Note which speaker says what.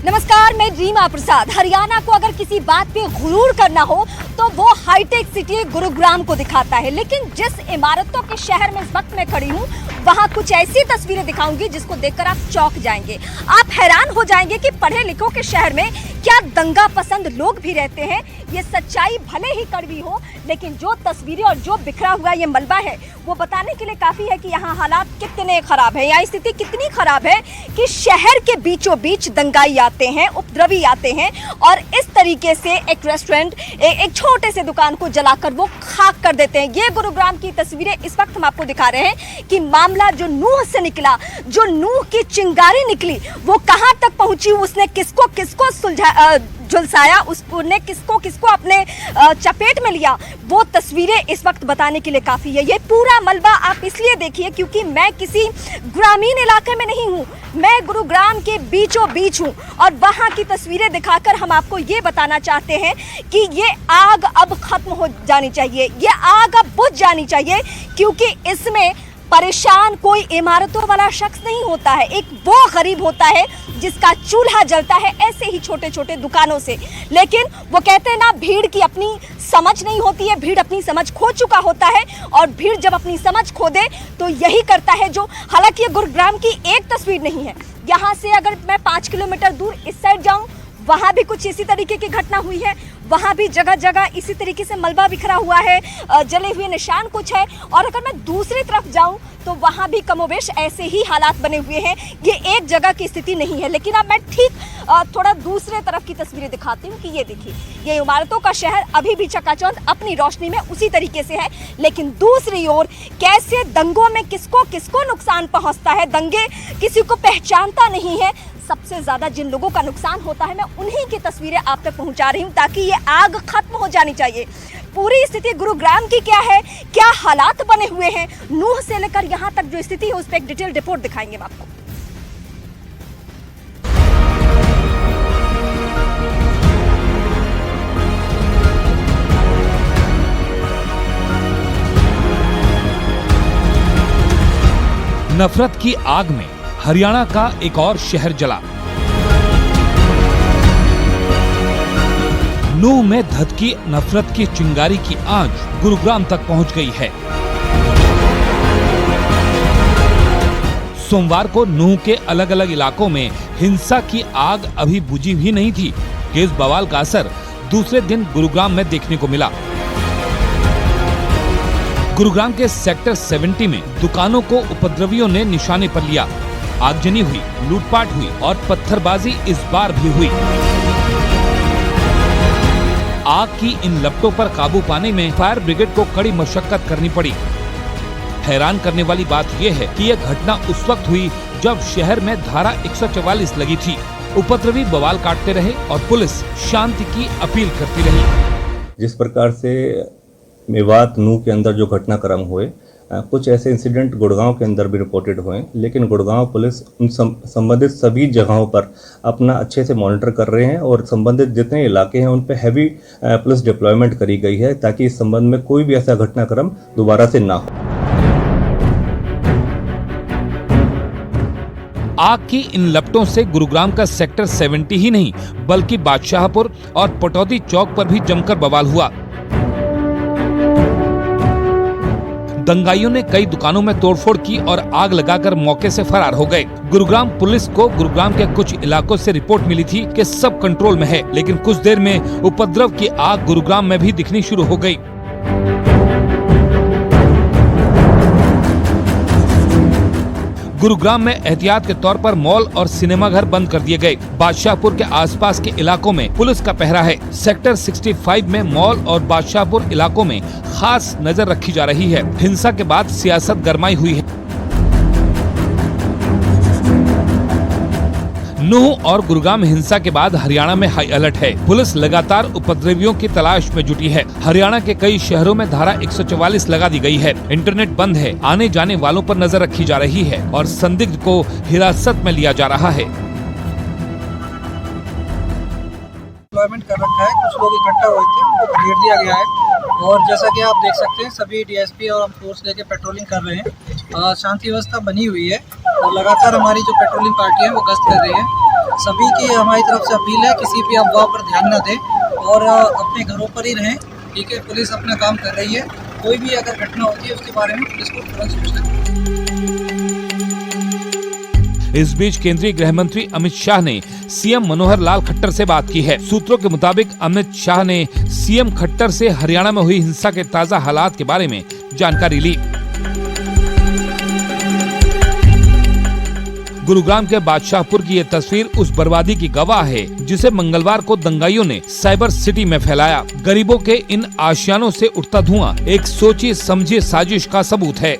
Speaker 1: नमस्कार, मैं रीमा प्रसाद। हरियाणा को अगर किसी बात पे गुरूर करना हो तो वो हाईटेक सिटी गुरुग्राम को दिखाता है। लेकिन जिस इमारतों के शहर में इस वक्त मैं खड़ी हूँ, वहाँ कुछ ऐसी तस्वीरें दिखाऊंगी जिसको देखकर आप चौंक जाएंगे। आप हैरान हो जाएंगे कि पढ़े लिखों के शहर में क्या दंगा पसंद लोग भी रहते हैं। ये सच्चाई भले ही कड़वी हो, लेकिन जो तस्वीरें और जो बिखरा हुआ ये मलबा है वो बताने के लिए काफी है कि यहाँ हालात कितने खराब है, यहाँ स्थिति कितनी खराब है कि शहर के बीचों बीच दंगाई आते हैं, उपद्रवी आते हैं और इस तरीके से एक रेस्टोरेंट, एक छोटे से दुकान को जलाकर वो खाक कर देते हैं। ये गुरुग्राम की तस्वीरें इस वक्त हम आपको दिखा रहे हैं कि मामला जो नूह से निकला, जो नूह की चिंगारी निकली, वो कहां तक पहुंची, उसने किसको किसको झुलसाया, उसने किसको किसको अपने चपेट में लिया, वो तस्वीरें इस वक्त बताने के लिए काफी है। ये पूरा मलबा आप इसलिए देखिए क्योंकि मैं किसी ग्रामीण इलाके में नहीं हूँ, मैं गुरुग्राम के बीचों बीच हूँ और वहाँ की तस्वीरें दिखाकर हम आपको ये बताना चाहते हैं कि ये आग अब खत्म हो जानी चाहिए, ये आग अब बुझ जानी चाहिए, क्योंकि इसमें परेशान कोई इमारतों वाला शख्स नहीं होता है, एक वो गरीब होता है जिसका चूल्हा जलता है ऐसे ही छोटे छोटे दुकानों से। लेकिन वो कहते हैं ना, भीड़ की अपनी समझ नहीं होती है, भीड़ अपनी समझ खो चुका होता है और भीड़ जब अपनी समझ खो दे तो यही करता है जो। हालांकि ये गुरुग्राम की एक तस्वीर नहीं है, यहाँ से अगर मैं 5 किलोमीटर दूर इस साइड जाऊं, वहाँ भी कुछ इसी तरीके की घटना हुई है, वहाँ भी जगह जगह इसी तरीके से मलबा बिखरा हुआ है, जले हुए निशान कुछ है। और अगर मैं दूसरी तरफ जाऊं तो वहाँ भी कमोवेश ऐसे ही हालात बने हुए हैं। ये एक जगह की स्थिति नहीं है। लेकिन अब मैं ठीक थोड़ा दूसरे तरफ की तस्वीरें दिखाती हूँ कि ये देखिए, ये इमारतों का शहर अभी भी चकाचौंध अपनी रोशनी में उसी तरीके से है। लेकिन दूसरी ओर कैसे दंगों में किसको किसको नुकसान पहुँचता है, दंगे किसी को पहचानता नहीं है। सबसे ज्यादा जिन लोगों का नुकसान होता है, मैं उन्हीं की तस्वीरें आप तक पहुंचा रही हूं ताकि ये आग खत्म हो जानी चाहिए। पूरी स्थिति गुरुग्राम की क्या है, क्या हालात बने हुए हैं, नूह से लेकर यहां तक जो स्थिति है उस पर एक डिटेल रिपोर्ट दिखाएंगे हम आपको।
Speaker 2: नफरत की आग में हरियाणा का एक और शहर जला। नूह में धधकी नफरत की चिंगारी की आंच गुरुग्राम तक पहुंच गई है। सोमवार को नूह के अलग अलग इलाकों में हिंसा की आग अभी बुझी भी नहीं थी कि इस बवाल का असर दूसरे दिन गुरुग्राम में देखने को मिला। गुरुग्राम के सेक्टर 70 में दुकानों को उपद्रवियों ने निशाने पर लिया। आगजनी हुई, लूटपाट हुई और पत्थरबाजी इस बार भी हुई। आग की इन लपटों पर काबू पाने में फायर ब्रिगेड को कड़ी मशक्कत करनी पड़ी। हैरान करने वाली बात यह है कि यह घटना उस वक्त हुई जब शहर में धारा 144 लगी थी। उपद्रवी बवाल काटते रहे और पुलिस शांति की अपील करती रही।
Speaker 3: जिस प्रकार से मेवात नूह के अंदर जो घटनाक्रम हुए, कुछ ऐसे इंसिडेंट गुड़गांव के अंदर भी रिपोर्टेड हुए, लेकिन गुड़गांव पुलिस उन संबंधित सभी जगहों पर अपना अच्छे से मॉनिटर कर रहे हैं और संबंधित जितने इलाके हैं उन पे हैवी पुलिस डिप्लॉयमेंट करी गई है ताकि इस संबंध में कोई भी ऐसा घटनाक्रम दोबारा से ना हो।
Speaker 2: आग की इन लपटों से गुरुग्राम का सेक्टर 70 ही नहीं बल्कि बादशाहपुर और पटौदी चौक पर भी जमकर बवाल हुआ। दंगाइयों ने कई दुकानों में तोड़फोड़ की और आग लगाकर मौके से फरार हो गए। गुरुग्राम पुलिस को गुरुग्राम के कुछ इलाकों से रिपोर्ट मिली थी कि सब कंट्रोल में है, लेकिन कुछ देर में उपद्रव की आग गुरुग्राम में भी दिखनी शुरू हो गई। गुरुग्राम में एहतियात के तौर पर मॉल और सिनेमाघर बंद कर दिए गए। बादशाहपुर के आसपास के इलाकों में पुलिस का पहरा है। सेक्टर 65 में मॉल और बादशाहपुर इलाकों में खास नजर रखी जा रही है। हिंसा के बाद सियासत गरमाई हुई है। नूह और गुरुग्राम हिंसा के बाद हरियाणा में हाई अलर्ट है। पुलिस लगातार उपद्रवियों की तलाश में जुटी है। हरियाणा के कई शहरों में धारा 144 लगा दी गई है। इंटरनेट बंद है। आने जाने वालों पर नजर रखी जा रही है और संदिग्ध को हिरासत में लिया जा रहा है।
Speaker 4: कर रखा है, कुछ लोग इकट्ठा हुए थे, उनको घेर दिया गया है और जैसा कि आप देख सकते हैं सभी डीएसपी और हम फोर्स लेके पेट्रोलिंग कर रहे हैं। शांति व्यवस्था बनी हुई है और लगातार हमारी जो पेट्रोलिंग पार्टी है वो गश्त कर रही है। सभी की हमारी तरफ से अपील है, किसी भी अफवाह पर ध्यान न दें और अपने घरों पर ही रहें। ठीक है, पुलिस अपना काम कर रही है। कोई भी अगर घटना होती है उसके बारे में पुलिस को तुरंत सूचना दें।
Speaker 2: इस बीच केंद्रीय गृह मंत्री अमित शाह ने सीएम मनोहर लाल खट्टर से बात की है। सूत्रों के मुताबिक अमित शाह ने सीएम खट्टर से हरियाणा में हुई हिंसा के ताजा हालात के बारे में जानकारी ली। गुरुग्राम के बादशाहपुर की ये तस्वीर उस बर्बादी की गवाह है जिसे मंगलवार को दंगाइयों ने साइबर सिटी में फैलाया। गरीबों के इन आशियानों से उठता धुआं एक सोची समझी साजिश का सबूत है।